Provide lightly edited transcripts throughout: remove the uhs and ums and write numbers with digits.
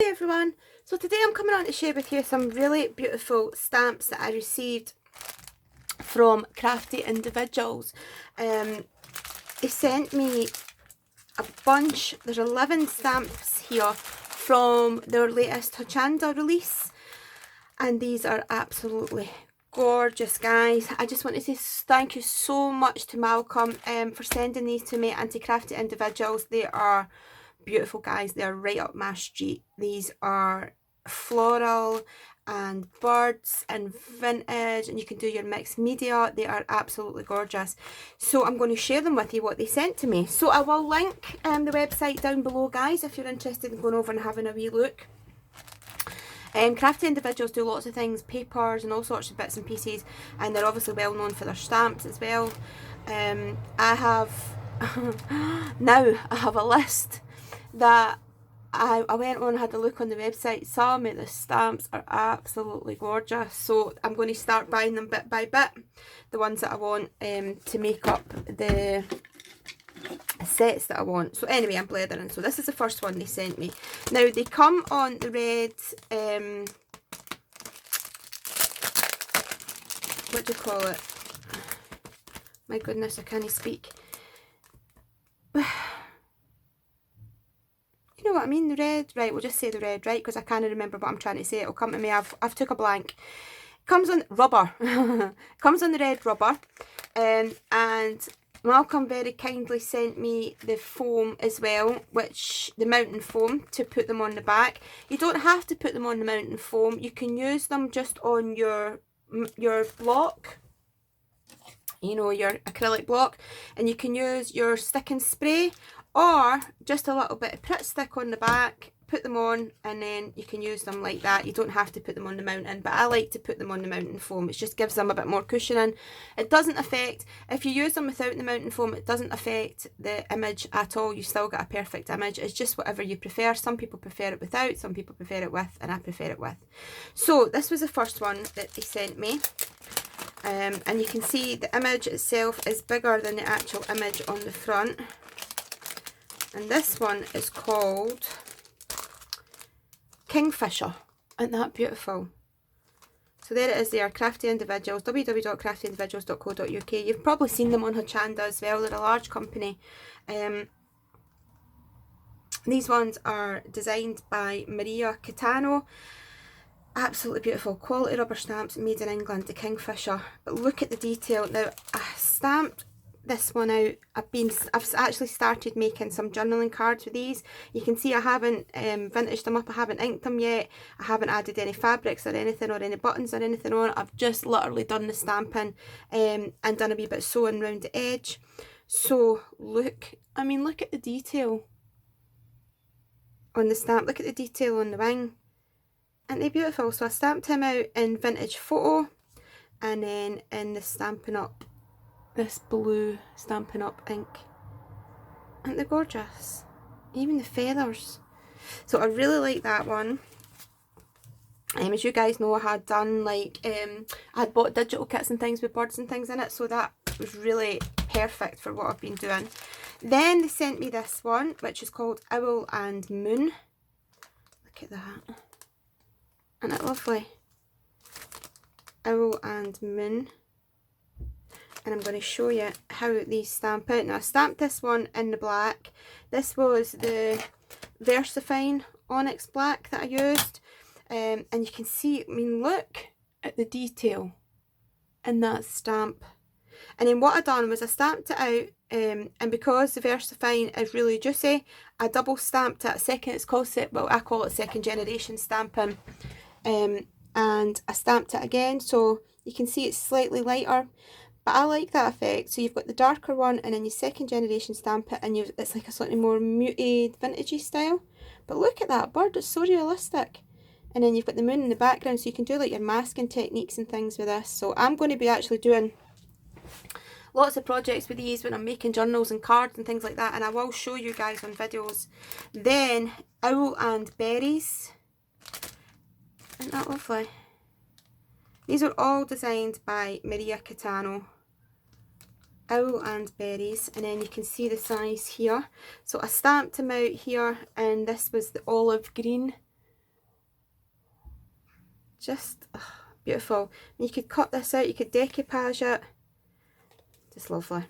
Hey everyone, so today I'm coming on to share with you some really beautiful stamps that I received from Crafty Individuals. They sent me a bunch, there's 11 stamps here from their latest Hochanda release, and these are absolutely gorgeous, guys. I just want to say thank you so much to Malcolm for sending these to me, and to Crafty Individuals. They are beautiful, guys. They're right up my street. These are floral and birds and vintage, and you can do your mixed media. They are absolutely gorgeous. So I'm going to share them with you, what they sent to me. So I will link the website down below, guys, if you're interested in going over and having a wee look. Crafty Individuals do lots of things, papers and all sorts of bits and pieces, and they're obviously well known for their stamps as well. I have now I have a list that I went on and had a look on the website. Some of the stamps are absolutely gorgeous, so I'm going to start buying them bit by bit, the ones that I want to make up the sets that I want. So anyway, I'm blethering. So this is the first one they sent me. Now they come on the red, what do you call it? My goodness, I can't speak. You know what I mean, the red, right, we'll just say the red, right, because I can't remember what I'm trying to say. It'll come to me. I've took a blank. It comes on rubber. Comes on the red rubber, and Malcolm very kindly sent me the foam as well, which the mountain foam, to put them on the back. You don't have to put them on the mountain foam. You can use them just on your block, you know, your acrylic block, and you can use your stick and spray, or just a little bit of Pritt stick on the back, put them on, and then you can use them like that. You don't have to put them on the mountain, but I like to put them on the mountain foam. It just gives them a bit more cushioning. It doesn't affect, if you use them without the mountain foam, it doesn't affect the image at all. You still get a perfect image. It's just whatever you prefer. Some people prefer it without, some people prefer it with, and I prefer it with. So this was the first one that they sent me. And you can see the image itself is bigger than the actual image on the front. And this one is called Kingfisher. Isn't that beautiful? So there it is there, Crafty Individuals, www.craftyindividuals.co.uk. You've probably seen them on Hochanda as well. They're a large company. These ones are designed by Maria Catano. Absolutely beautiful, quality rubber stamps made in England, the Kingfisher. But look at the detail. Now, I stamped this one out. I've actually started making some journaling cards with these. You can see I haven't vintaged them up, I haven't inked them yet, I haven't added any fabrics or anything, or any buttons or anything on. I've just literally done the stamping and done a wee bit of sewing around the edge. So look, I mean, look at the detail on the stamp, look at the detail on the wing. Aren't they beautiful? So I stamped him out in Vintage Photo, and then in the Stampin' Up, this blue Stampin' Up ink. Aren't they gorgeous? Even the feathers. So I really like that one. As you guys know, I had done like, I had bought digital kits and things with birds and things in it, so that was really perfect for what I've been doing. Then they sent me this one, which is called Owl and Moon. Look at that. Isn't it lovely? Owl and Moon. And I'm going to show you how these stamp out. Now, I stamped this one in the black. This was the VersaFine Onyx Black that I used. And you can see, I mean, look at the detail in that stamp. And then what I done was I stamped it out, and because the VersaFine is really juicy, I double stamped it. It's called, well, I call it second generation stamping. And I stamped it again, so you can see it's slightly lighter, but I like that effect. So you've got the darker one, and then you second generation stamp it, and it's like a slightly more muted vintagey style. But look at that bird, it's so realistic. And then you've got the moon in the background, so you can do like your masking techniques and things with this. So I'm going to be actually doing lots of projects with these when I'm making journals and cards and things like that, and I will show you guys on videos. Then Owl and Berries. Isn't that lovely? These are all designed by Maria Catano. Owl and Berries, and then you can see the size here. So I stamped them out here, and this was the olive green Just beautiful. And you could cut this out, you could decoupage it. Just lovely.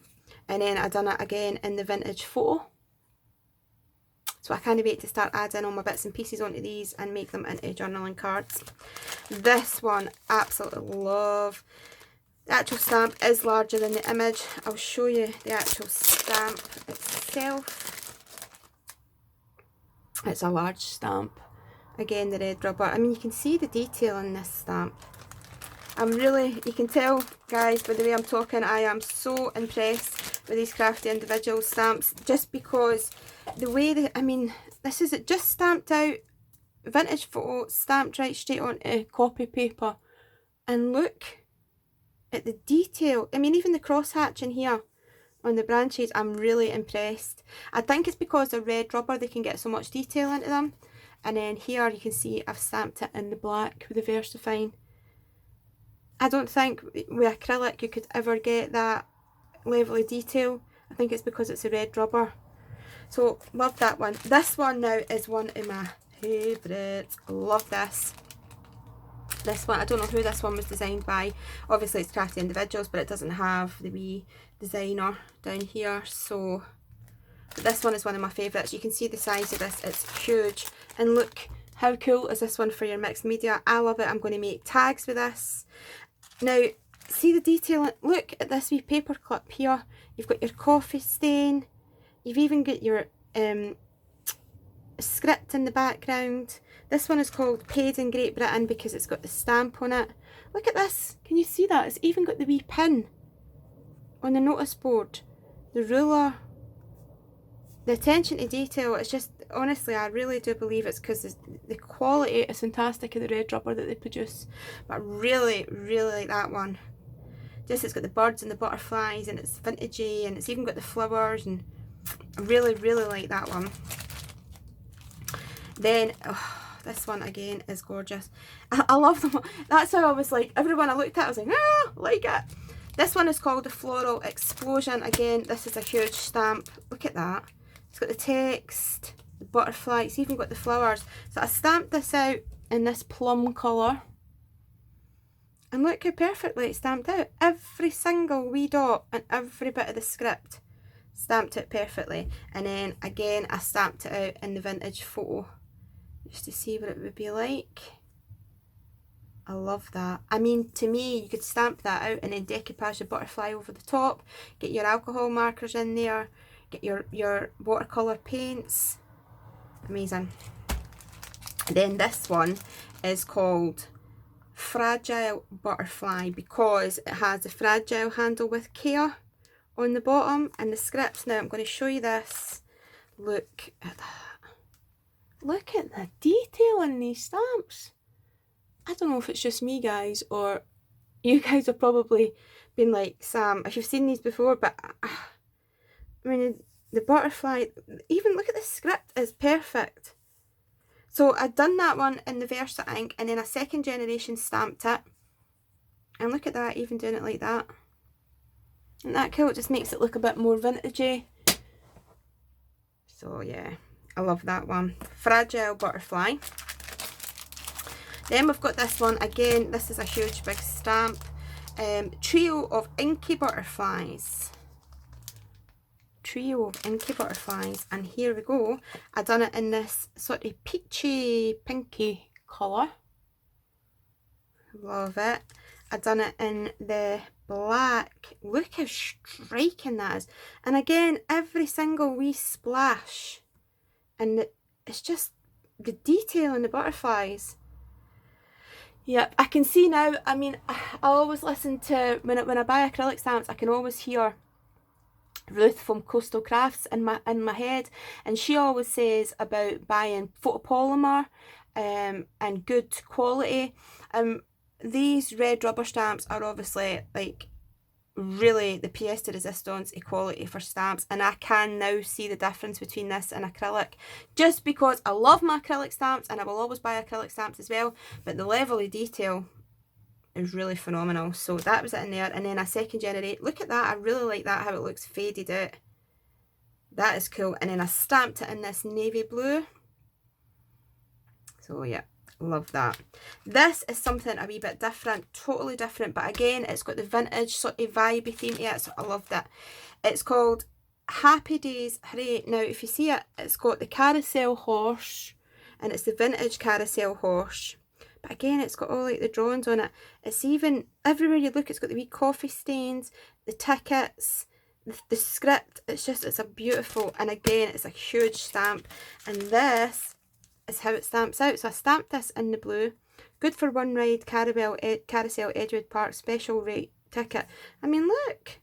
And then I done it again in the vintage photo. So I can't wait to start adding all my bits and pieces onto these and make them into journaling cards. This one, absolutely love. The actual stamp is larger than the image. I'll show you the actual stamp itself. It's a large stamp. Again, the red rubber. I mean, you can see the detail in this stamp. You can tell, guys, by the way I'm talking, I am so impressed with these Crafty Individuals stamps, just because the way that, I mean, this is it just stamped out, vintage photo, stamped right straight onto copy paper. And look at the detail. I mean, even the crosshatch in here on the branches, I'm really impressed. I think it's because they're red rubber, they can get so much detail into them. And then here you can see I've stamped it in the black with the VersaFine. I don't think with acrylic you could ever get that level of detail. I think it's because it's a red rubber. So love that one. This one now is one of my favourites. Love this. This one, I don't know who this one was designed by. Obviously it's Crafty Individuals, but it doesn't have the wee designer down here. So but this one is one of my favourites. You can see the size of this, it's huge. And look, how cool is this one for your mixed media? I love it. I'm going to make tags with this. Now, see the detail. Look at this wee paper clip here. You've got your coffee stain. You've even got your script in the background. This one is called Paid in Great Britain because it's got the stamp on it. Look at this. Can you see that? It's even got the wee pin on the notice board. The ruler. The attention to detail, it's just, honestly, I really do believe it's because the quality is fantastic of the red rubber that they produce. But I really, really like that one. Just, it's got the birds and the butterflies, and it's vintagey, and it's even got the flowers, and I really, really like that one. Then, this one again is gorgeous. I love them. That's how I was like, everyone I looked at, I was like, ah, like it. This one is called the Floral Explosion. Again, this is a huge stamp. Look at that. It's got the text, the butterfly, it's even got the flowers. So I stamped this out in this plum colour. And look how perfectly it's stamped out. Every single wee dot and every bit of the script stamped it perfectly. And then again I stamped it out in the vintage photo just to see what it would be like. I love that. I mean, to me, you could stamp that out and then decoupage the butterfly over the top, get your alcohol markers in there, get your watercolour paints. Amazing. And then this one is called Fragile Butterfly because it has the fragile handle with care on the bottom and the scripts. Now I'm going to show you this. Look at that. Look at the detail in these stamps. I don't know if it's just me, guys, or you guys have probably been like, Sam, if you've seen these before, but I mean, the butterfly, even look at the script, is perfect. So I'd done that one in the Versa ink, and then a second generation stamped it. And look at that, even doing it like that. Isn't that cool? It just makes it look a bit more vintagey. So yeah, I love that one. Fragile Butterfly. Then we've got this one, again, this is a huge big stamp. Trio of Inky Butterflies. Trio of Inky Butterflies. And here we go. I've done it in this sort of peachy, pinky colour. Love it. I've done it in the black. Look how striking that is. And again, every single wee splash. And it's just the detail in the butterflies. Yep, I can see now. I mean, I always listen to, when I buy acrylic stamps, I can always hear Ruth from Coastal Crafts in my head, and she always says about buying photopolymer and good quality. These red rubber stamps are obviously like really the pièce de résistance equality for stamps, and I can now see the difference between this and acrylic, just because I love my acrylic stamps and I will always buy acrylic stamps as well, but the level of detail is really phenomenal. So that was it in there. And then a second generate, look at that, I really like that, how it looks faded out. That is cool. And then I stamped it in this navy blue. So yeah, Love that. This is something a wee bit different, totally different, but again, it's got the vintage sort of vibey theme to it, so I loved it. It's called Happy Days Hooray. Now, if you see it, it's got the carousel horse, and it's the vintage carousel horse. But again, it's got all like the drawings on it. It's even, everywhere you look, it's got the wee coffee stains, the tickets, the script. It's a beautiful, and again, it's a huge stamp. And this is how it stamps out. So I stamped this in the blue. Good for one ride, Carousel Edgewood Park, special rate ticket. I mean, look.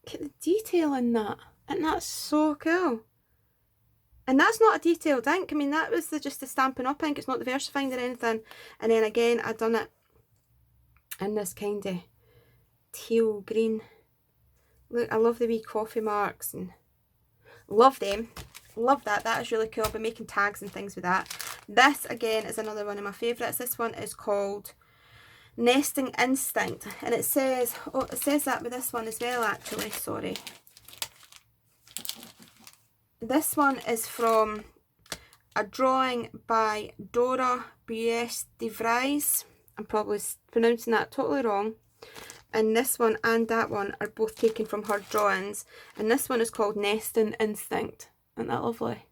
Look at the detail in that. And that's so cool. And that's not a detailed ink. I mean, that was just the Stampin' Up ink. It's not the VersaFind or anything. And then again, I've done it in this kind of teal green. Look, I love the wee coffee marks and love them. Love that. That is really cool. I'll be making tags and things with that. This, again, is another one of my favourites. This one is called Nesting Instinct. And it says, oh, it says that with this one as well, actually. Sorry. This one is from a drawing by Dora Bues de Vries. I'm probably pronouncing that totally wrong. And this one and that one are both taken from her drawings. And this one is called Nesting Instinct. Isn't that lovely?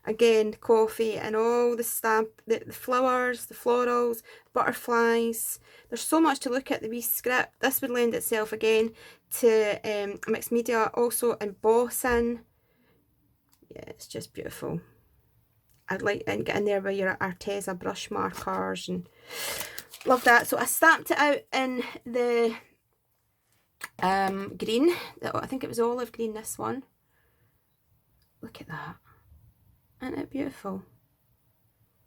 Again, coffee and all the the flowers, the florals, butterflies. There's so much to look at, the wee script. This would lend itself again to a mixed media, also embossing. Yeah, it's just beautiful. I'd like to get in there with your Arteza brush markers and love that. So I stamped it out in the green. I think it was olive green, this one. Look at that. Isn't it beautiful?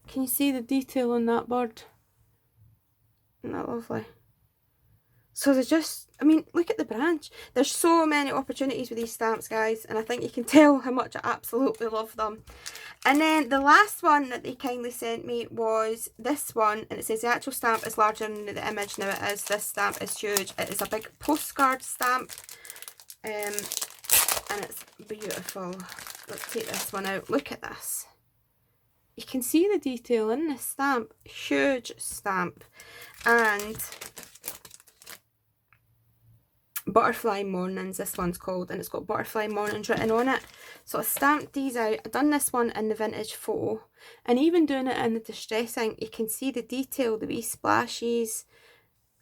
Can you see the detail on that bird? Isn't that lovely? So there's just, I mean, look at the branch. There's so many opportunities with these stamps, guys, and I think you can tell how much I absolutely love them. And then the last one that they kindly sent me was this one, and it says the actual stamp is larger than the image. Now it is. This stamp is huge. It is a big postcard stamp, and it's beautiful. Let's take this one out. Look at this. You can see the detail in this stamp. Huge stamp. And Butterfly Mornings, this one's called, and it's got Butterfly Mornings written on it. So I stamped these out. I've done this one in the vintage photo, and even doing it in the distress ink, you can see the detail, the wee splashes.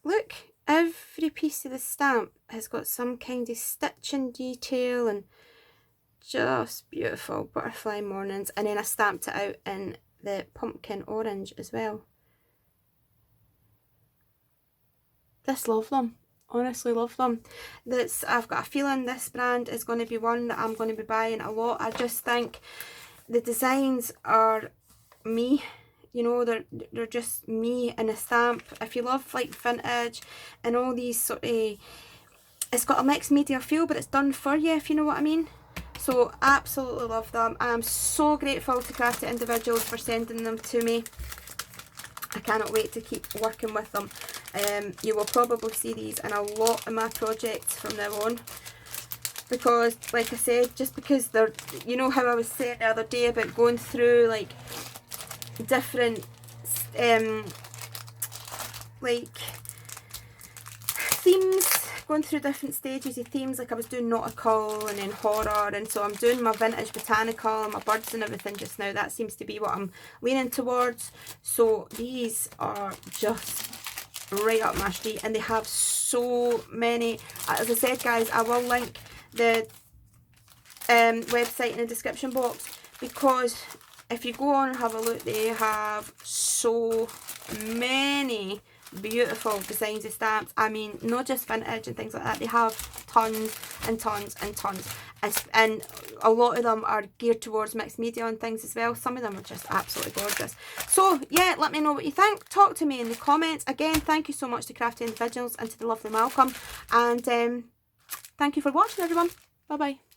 Look, every piece of the stamp has got some kind of stitching detail, and just beautiful. Butterfly Mornings. And then I stamped it out in the pumpkin orange as well. Just love them. Honestly love them. I've got a feeling this brand is going to be one that I'm going to be buying a lot. I just think the designs are me. You know, they're just me in a stamp. If you love like vintage and all these sort of, it's got a mixed media feel, but it's done for you, if you know what I mean. So absolutely love them. I'm so grateful to Crafty Individuals for sending them to me. I cannot wait to keep working with them. You will probably see these in a lot of my projects from now on, because like I said, just because they're, you know how I was saying the other day about going through like different like themes, going through different stages of themes. Like I was doing nautical and then horror, and so I'm doing my vintage botanical and my birds and everything just now. That seems to be what I'm leaning towards. So these are just right up my street, and they have so many. As I said, guys, I will link the website in the description box, because if you go on and have a look, they have so many beautiful designs of stamps. I mean, not just vintage and things like that, they have tons and tons and tons, and a lot of them are geared towards mixed media and things as well. Some of them are just absolutely gorgeous. So yeah, let me know what you think. Talk to me in the comments. Again, thank you so much to Crafty Individuals and to the lovely Malcolm, and thank you for watching, everyone. Bye bye.